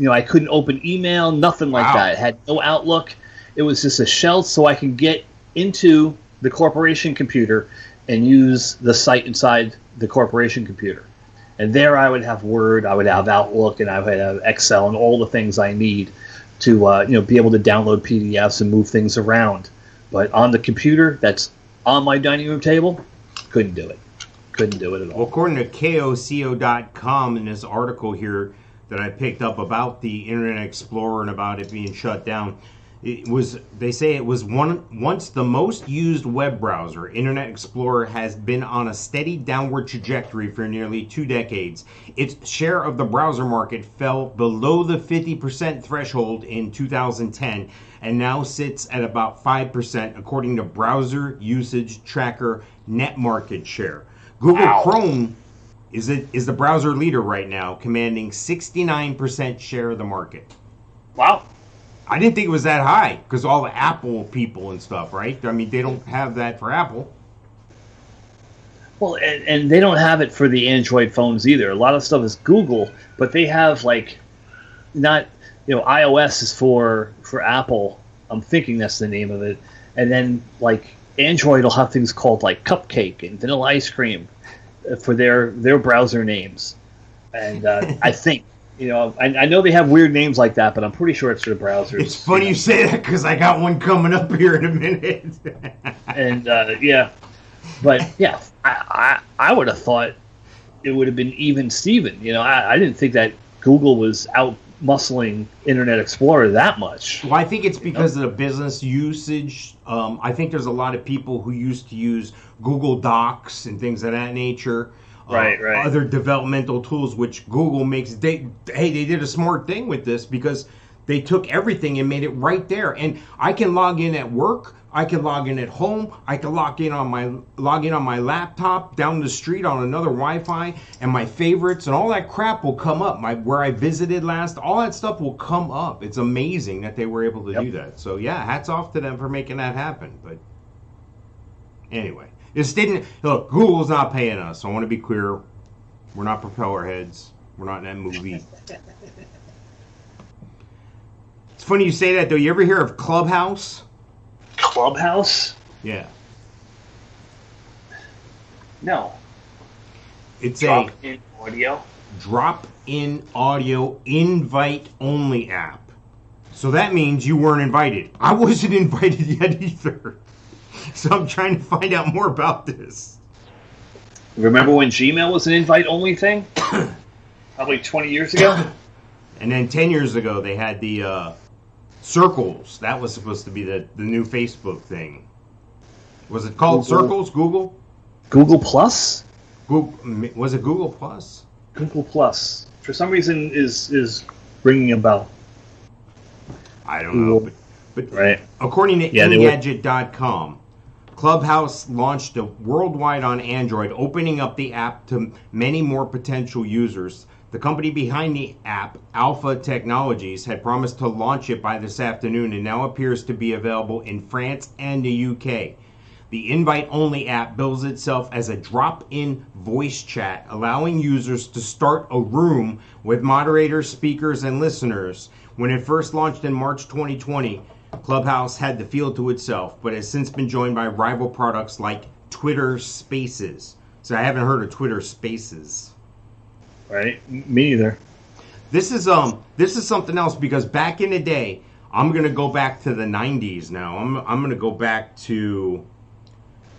I couldn't open email, nothing like that. It had no Outlook. It was just a shell so I could get into the corporation computer and use the site inside the corporation computer. And there I would have Word, I would have Outlook, and I would have Excel and all the things I need to be able to download PDFs and move things around. But on the computer that's on my dining room table, couldn't do it. Couldn't do it at all. Well, according to KOCO.com in this article here, that I picked up about the Internet Explorer and about it being shut down. They say it was once the most used web browser. Internet Explorer has been on a steady downward trajectory for nearly 2 decades. Its share of the browser market fell below the 50% threshold in 2010 and now sits at about 5% according to browser usage tracker net market share. Google Chrome is the browser leader right now, commanding 69% share of the market. Wow. I didn't think it was that high because all the Apple people and stuff, right? I mean, they don't have that for Apple. Well, and they don't have it for the Android phones either. A lot of stuff is Google, but they have iOS is for Apple. I'm thinking that's the name of it. And then Android will have things called like Cupcake and Vanilla Ice Cream for their browser names. And I think, I know they have weird names like that, but I'm pretty sure it's their browsers. It's funny you say that because I got one coming up here in a minute. And but yeah, I would have thought it would have been even Steven. I didn't think that Google was out muscling Internet Explorer that much. Well, I think it's because of the business usage. I think there's a lot of people who used to use Google Docs and things of that nature. Right. Other developmental tools, which Google makes. They did a smart thing with this because they took everything and made it right there. And I can log in at work. I can log in at home. I can log in on my laptop down the street on another Wi-Fi, and my favorites and all that crap will come up. Where I visited last, all that stuff will come up. It's amazing that they were able to do that. So yeah, hats off to them for making that happen. But Anyway, this didn't look. Google's not paying us. I want to be clear. We're not propeller heads. We're not in that movie. It's funny you say that though. You ever hear of Clubhouse? Clubhouse? Yeah. No. It's Drop in audio. Drop-in audio invite-only app. So that means you weren't invited. I wasn't invited yet either. So I'm trying to find out more about this. Remember when Gmail was an invite-only thing? Probably 20 years ago? And then 10 years ago, they had the Circles. That was supposed to be the new Facebook thing. Was it called Google. Circles? Google? Google Plus? Google? Was it Google Plus? Google Plus. For some reason is ringing a bell. I don't know. But right. According to Yeah, Engadget.com, Clubhouse launched worldwide on Android, opening up the app to many more potential users. The company behind the app, Alpha Technologies, had promised to launch it by this afternoon and now appears to be available in France and the UK. The invite-only app bills itself as a drop-in voice chat, allowing users to start a room with moderators, speakers, and listeners. When it first launched in March 2020, Clubhouse had the feel to itself, but has since been joined by rival products like Twitter Spaces. So I haven't heard of Twitter Spaces. Right? Me either. This is something else because back in the day, I'm gonna go back to the 90s now. I'm gonna go back to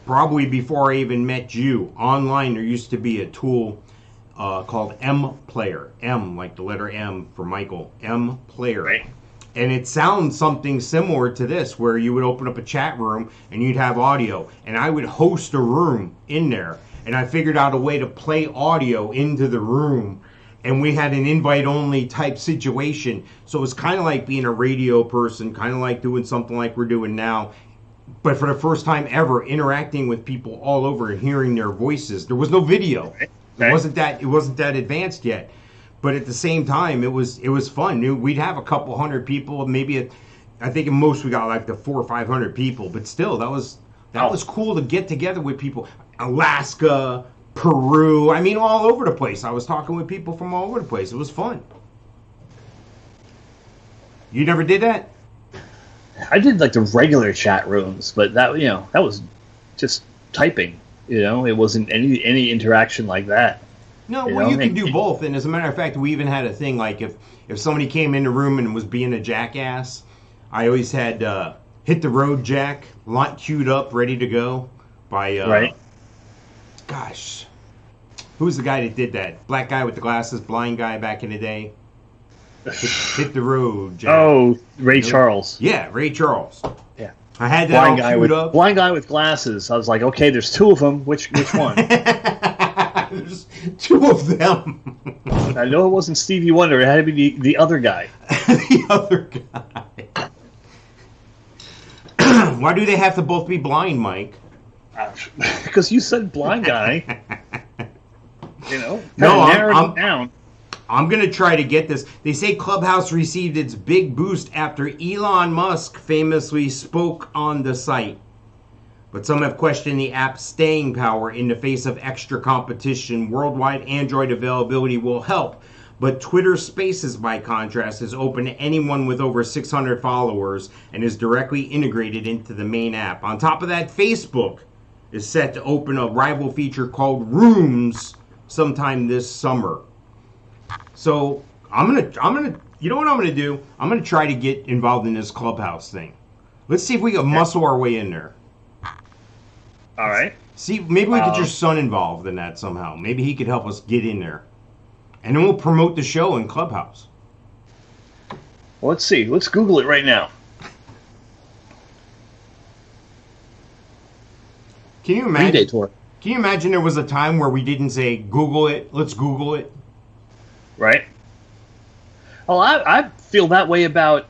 probably before I even met you. Online, there used to be a tool called M Player. M, like the letter M for Michael. M Player. Right. And it sounds something similar to this, where you would open up a chat room and you'd have audio. And I would host a room in there. And I figured out a way to play audio into the room. And we had an invite-only type situation. So it was kind of like being a radio person, kind of like doing something like we're doing now. But for the first time ever, interacting with people all over and hearing their voices. There was no video. Right. It wasn't that advanced yet. But at the same time, it was fun. We'd have a couple hundred people, maybe I think at most we got like the 400 or 500 people. But still, that was cool to get together with people. Alaska, Peru, I mean, all over the place. I was talking with people from all over the place. It was fun. You never did that? I did like the regular chat rooms, but that was just typing. It wasn't any interaction like that. No, well, you can do both. And as a matter of fact, we even had a thing like if somebody came in the room and was being a jackass, I always had Hit the Road Jack queued up, ready to go by right. Gosh, who's the guy that did that? Black guy with the glasses, blind guy back in the day. Hit the road, Jack. Oh, Ray Charles. Yeah, Ray Charles. Yeah. I had that all queued up. Blind guy with glasses. I was like, okay, there's two of them. Which one? There's two of them. I know it wasn't Stevie Wonder. It had to be the other guy. The other guy. Why do they have to both be blind, Mike? Because you said blind guy. No, narrowed it down. I'm going to try to get this. They say Clubhouse received its big boost after Elon Musk famously spoke on the site. But some have questioned the app's staying power in the face of extra competition. Worldwide Android availability will help. But Twitter Spaces, by contrast, is open to anyone with over 600 followers and is directly integrated into the main app. On top of that, Facebook is set to open a rival feature called Rooms sometime this summer. So I'm gonna you know what I'm gonna do? I'm gonna try to get involved in this Clubhouse thing. Let's see if we can muscle our way in there. All right. See, maybe we get your son involved in that somehow. Maybe he could help us get in there, and then we'll promote the show in Clubhouse. Well, let's see. Let's Google it right now. Can you imagine? Day tour. Can you imagine there was a time where we didn't say Google it? Let's Google it. Right. Well, I feel that way about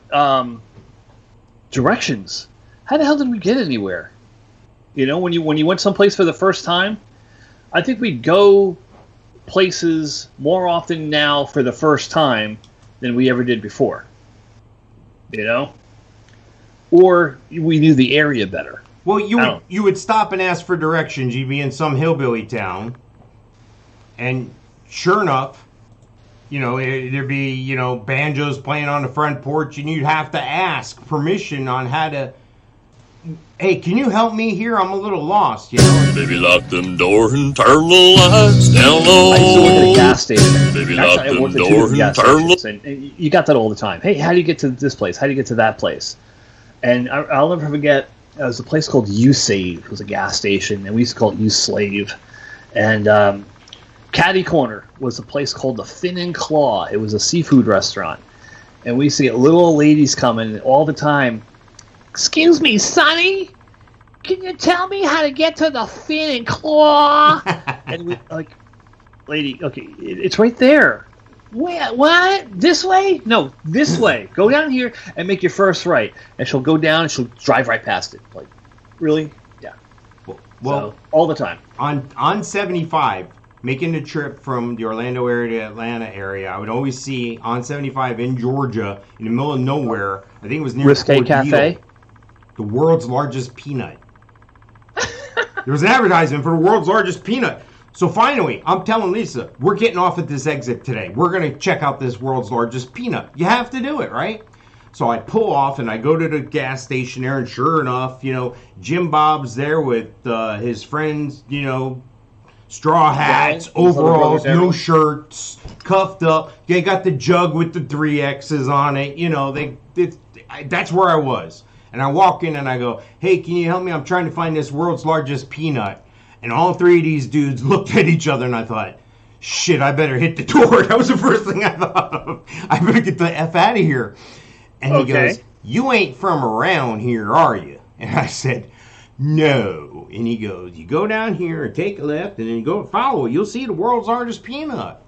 directions. How the hell did we get anywhere? When you went someplace for the first time, I think we'd go places more often now for the first time than we ever did before. Or we knew the area better. Well, you would stop and ask for directions. You'd be in some hillbilly town, and sure enough, there'd be banjos playing on the front porch, and you'd have to ask permission on how to. Hey, can you help me here? I'm a little lost, Baby, lock them doors and turn the lights down low. I used to work at a gas station. Baby, Actually, lock I them worked at 2 doors gas and turn stations, and you got that all the time. Hey, how do you get to this place? How do you get to that place? And I'll never forget, there was a place called U-Save. It was a gas station, and we used to call it U-Slave. And Caddy Corner was a place called the Fin and Claw. It was a seafood restaurant. And we used to get little old ladies coming all the time. Excuse me, Sonny, can you tell me how to get to the Fin and Claw? And we lady, okay, it's right there. Wait, what? This way? No, this way. Go down here and make your first right. And she'll go down and she'll drive right past it. Like, really? Yeah. Well, so, all the time. On 75, making the trip from the Orlando area to Atlanta area, I would always see on 75 in Georgia, in the middle of nowhere, I think it was near Risque Fort Cafe. Deal, the world's largest peanut. There was an advertisement for the world's largest peanut. So finally, I'm telling Lisa, we're getting off at this exit today. We're going to check out this world's largest peanut. You have to do it, right? So I pull off and I go to the gas station there, and sure enough, Jim Bob's there with his friends, straw hats, overalls, no shirts, cuffed up. They got the jug with the 3 X's on it. That's where I was. And I walk in and I go, hey, can you help me? I'm trying to find this world's largest peanut. And all 3 of these dudes looked at each other, and I thought, shit, I better hit the door. That was the first thing I thought of. I better get the F out of here. And he goes, you ain't from around here, are you? And I said, no. And he goes, you go down here and take a left, and then you go follow it. You'll see the world's largest peanut.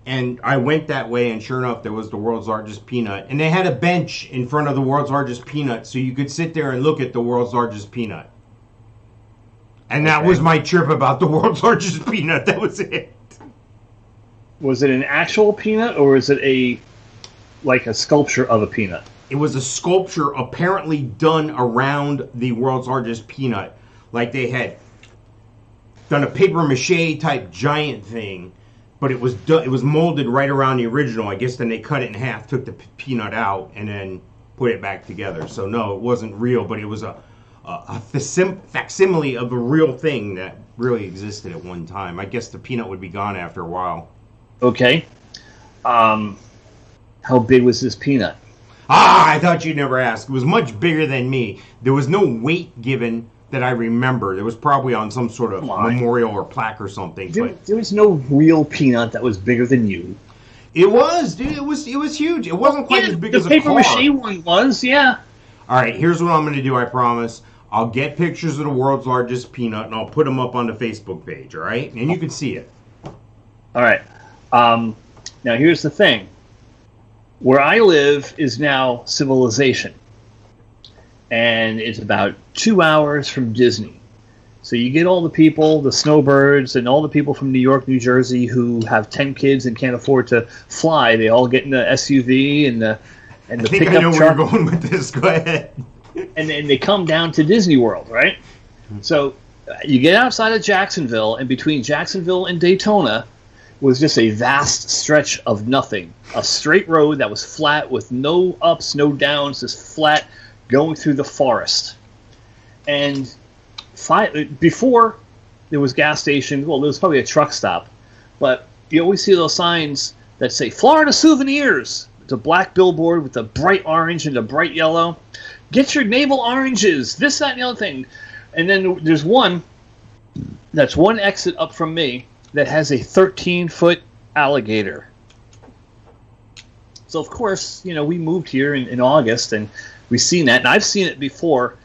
And I went that way, and sure enough, there was the world's largest peanut. And they had a bench in front of the world's largest peanut, so you could sit there and look at the world's largest peanut. And that was my trip about the world's largest peanut. That was it. Was it an actual peanut, or is it a sculpture of a peanut? It was a sculpture apparently done around the world's largest peanut. Like they had done a paper mache type giant thing, but it was molded right around the original. I guess then they cut it in half, took the peanut out, and then put it back together. So no, it wasn't real, but it was a facsimile of a real thing that really existed at one time. I guess the peanut would be gone after a while. Okay. How big was this peanut? I thought you'd never ask. It was much bigger than me. There was no weight given that I remember. There was probably on some sort of memorial or plaque or something. There was no real peanut that was bigger than you. It was, dude. It was huge. It wasn't quite as big as a car. The paper mache one was, yeah. All right, here's what I'm going to do, I promise. I'll get pictures of the world's largest peanut, and I'll put them up on the Facebook page, all right? And you can see it. All right. Now, here's the thing. Where I live is now civilization. And it's about 2 hours from Disney. So you get all the people, the snowbirds, and all the people from New York, New Jersey who have 10 kids and can't afford to fly. They all get in the SUV and the pickup truck. I think I know where you're going with this. Go ahead. And then they come down to Disney World, right? So you get outside of Jacksonville, and between Jacksonville and Daytona was just a vast stretch of nothing. A straight road that was flat with no ups, no downs, just flat going through the forest. And before there was gas stations, well, there was probably a truck stop, but you always see those signs that say Florida Souvenirs. It's a black billboard with a bright orange and a bright yellow. Get your navel oranges, this, that, and the other thing. And then there's one that's one exit up from me that has a 13-foot alligator. So, of course, we moved here in August, and we've seen that. And I've seen it before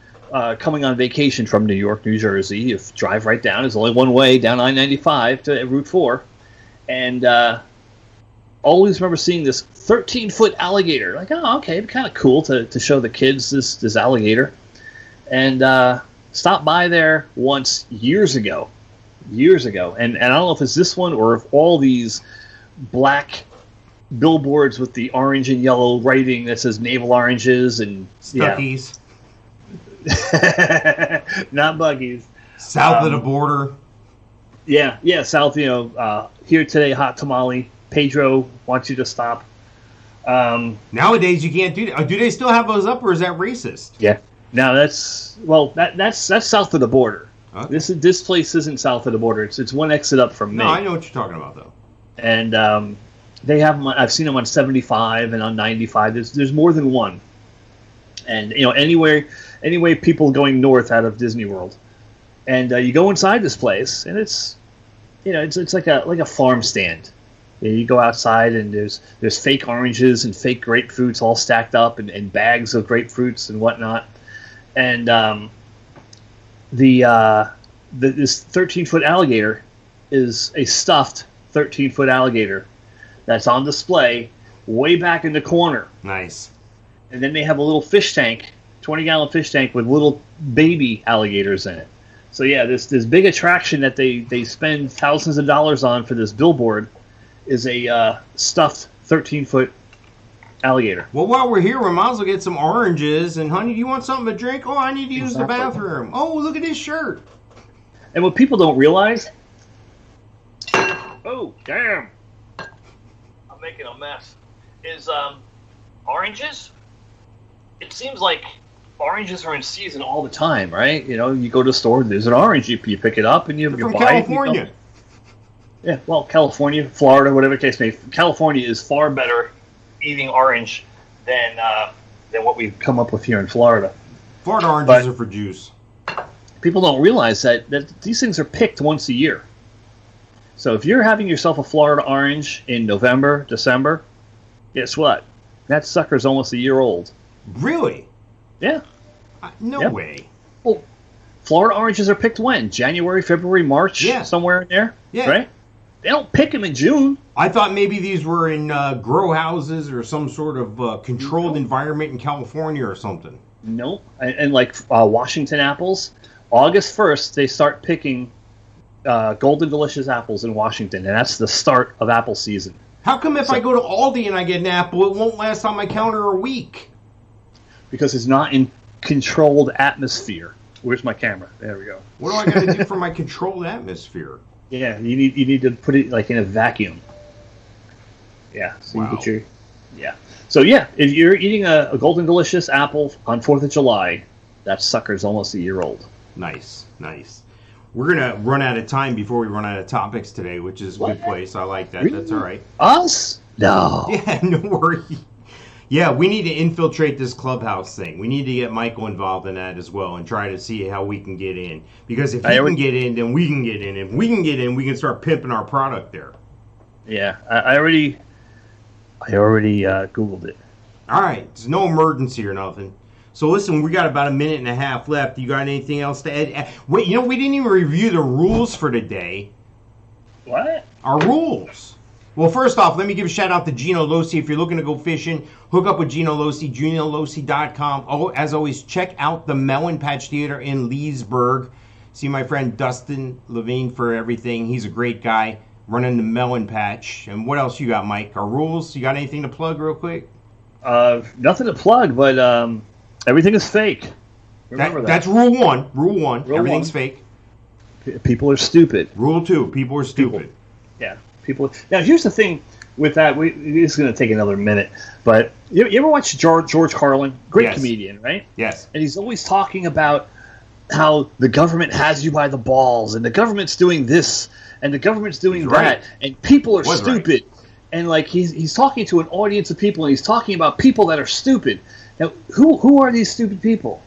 coming on vacation from New York, New Jersey. You drive right down. There's only one way down I-95 to Route 4. And always remember seeing this 13-foot alligator. Like, oh, okay, it'd be kind of cool to show the kids this alligator. And stopped by there once years ago. And I don't know if it's this one or if all these black billboards with the orange and yellow writing that says navel oranges and Stuckies. Yeah. Not buggies. South of the border. Yeah, south. Here today, hot tamale. Pedro wants you to stop. Nowadays, you can't do that. Do they still have those up, or is that racist? Yeah. Now that's south of the border. Okay. This place isn't south of the border. It's one exit up from me. No, I know what you're talking about, though. And they have them. I've seen them on 75 and on 95. There's more than one. And anyway, people going north out of Disney World, and you go inside this place, and it's like a farm stand. You go outside, and there's fake oranges and fake grapefruits all stacked up, and bags of grapefruits and whatnot. And this 13-foot alligator is a stuffed 13-foot alligator that's on display way back in the corner. Nice. And then they have a little fish tank, 20-gallon fish tank with little baby alligators in it. So yeah, this big attraction that they spend thousands of dollars on for this billboard is a stuffed 13-foot alligator. Well, while we're here, we might as well get some oranges. And honey, do you want something to drink? Oh, I need to use the bathroom. Oh, look at this shirt. And what people don't realize... Oh, damn. I'm making a mess. Is oranges? It seems like oranges are in season all the time, right? You go to the store, there's an orange, you pick it up, and you From buy California. it. Yeah, well, California, Florida, whatever the case may be. California is far better eating orange than what we've come up with here in Florida. Florida oranges are for juice. People don't realize that these things are picked once a year. So if you're having yourself a Florida orange in November, December, guess what? That sucker's almost a year old. Really? Yeah. No way. Well, Florida oranges are picked when? January, February, March? Yeah. Somewhere in there? Yeah. Right? They don't pick them in June. I thought maybe these were in grow houses or some sort of controlled environment in California or something. Nope. And like Washington apples, August 1st, they start picking Golden Delicious apples in Washington, and that's the start of apple season. How come if I go to Aldi and I get an apple, it won't last on my counter a week? Because it's not in controlled atmosphere. Where's my camera? There we go. What do I got to do for my controlled atmosphere? Yeah, you need to put it like in a vacuum. Yeah. So Wow. you get your, yeah. So yeah, if you're eating a Golden Delicious apple on 4th of July, that sucker's almost a year old. Nice. We're going to run out of time before we run out of topics today, which is a good place. I like that. Really? That's all right. Us? No. Yeah, no worry. Yeah, we need to infiltrate this clubhouse thing. We need to get Michael involved in that as well and try to see how we can get in. Because if he can get in, then we can get in. If we can get in, we can start pimping our product there. Yeah, I already Googled it. All right, there's no emergency or nothing. So listen, we got about a minute and a half left. You got anything else to add? Wait, we didn't even review the rules for today. What? Our rules. Well, first off, let me give a shout out to Gino Losi. If you're looking to go fishing, hook up with Gino Losi, GinoLosi.com. Oh, as always, check out the Melon Patch Theater in Leesburg. See my friend Dustin Levine for everything. He's a great guy running the Melon Patch. And what else you got, Mike? Our rules? You got anything to plug real quick? Nothing to plug, but everything is fake. Remember that. That's rule one. Rule one. Rule Everything's one. fake. People are stupid. Rule two. People are stupid. Yeah. People. Now, here's the thing with that. This is going to take another minute, but you ever watch George Carlin? Great Yes. comedian, right? Yes. And he's always talking about how the government has you by the balls, and the government's doing this, and the government's doing He's that, right. and people are Was stupid. And like he's talking to an audience of people, and he's talking about people that are stupid. Now, who are these stupid people?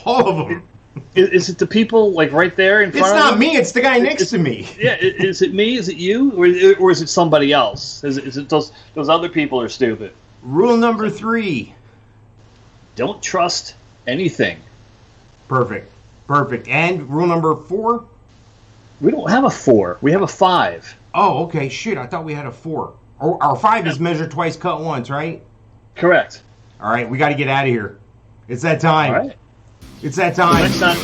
All of them. Is it the people like right there in front It's of not them? me. It's the guy next to me. Yeah, is it me? Is it you? Or is it somebody else? Is it those other people are stupid? Rule number 3. Don't trust anything. Perfect. And rule number 4? We don't have a 4. We have a 5. Oh, okay. Shit, I thought we had a 4. Oh, our 5 is measure twice, cut once, right? Correct. All right, we got to get out of here. It's that time. All right. It's that time. Next time.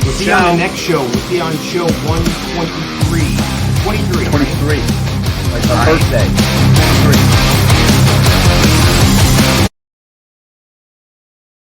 We'll see you on the next show. We'll see you on show 123. 23. 23. Like my birthday.